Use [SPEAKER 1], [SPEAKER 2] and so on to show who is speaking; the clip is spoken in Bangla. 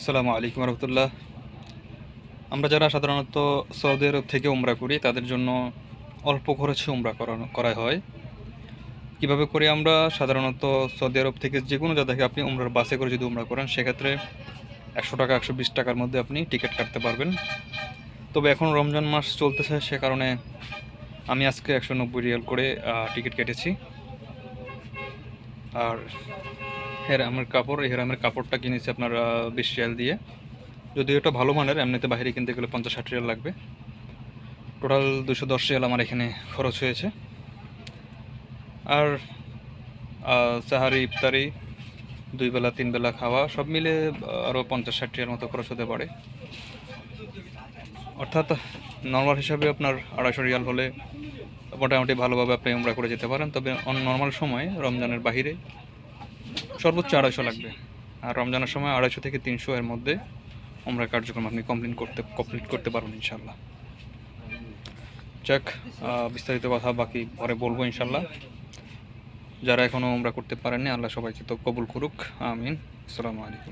[SPEAKER 1] আসসালামু আলাইকুম রহমতুল্লাহ। আমরা যারা সাধারণত সৌদি আরব থেকে উমরা করি তাদের জন্য অল্প খরচে উমরা করা হয়। কিভাবে করি আমরা? সাধারণত সৌদি আরব থেকে যে কোনো জায়গা থেকে আপনি উমরার বাসে করে যদি উমরা করেন সেক্ষেত্রে 100 টাকা 120 টাকার মধ্যে আপনি টিকিট কাটতে পারবেন। তবে এখন রমজান মাস চলতেছে, সে কারণে আমি আজকে 190 রিয়াল করে টিকিট কেটেছি। আর হেরামের কাপড়টা কিনেছি আপনার 20 রিয়াল দিয়ে। যদিও এটা ভালো মানের, এমনিতে বাইরে কিনতে গেলে 50-60 রিয়াল লাগবে। টোটাল 210 রিয়াল আমার এখানে খরচ হয়েছে। আর সাহারি, ইফতারি, 2 বেলা 3 বেলা খাওয়া সব মিলে আরও 50-60 রিয়াল মতো খরচ হতে পারে। অর্থাৎ নর্মাল হিসাবে আপনার 250 রিয়াল হলে মোটামুটি ভালোভাবে আপনি উমরা করে যেতে পারেন। তবে নর্মাল সময়ে রমজানের বাহিরে সর্বোচ্চ 250 লাগবে। আর রমজানের সময় 250 থেকে 300 এর মধ্যে উমরা কার্যক্রম আপনি কমপ্লিট করতে পারবেন ইনশাল্লাহ। যাক, বিস্তারিত কথা বাকি পরে বলবো ইনশাল্লাহ। যারা এখনও উমরা করতে পারেননি, আল্লাহ সবাইকে তো কবুল করুক, আমিন। আসসালামু আলাইকুম।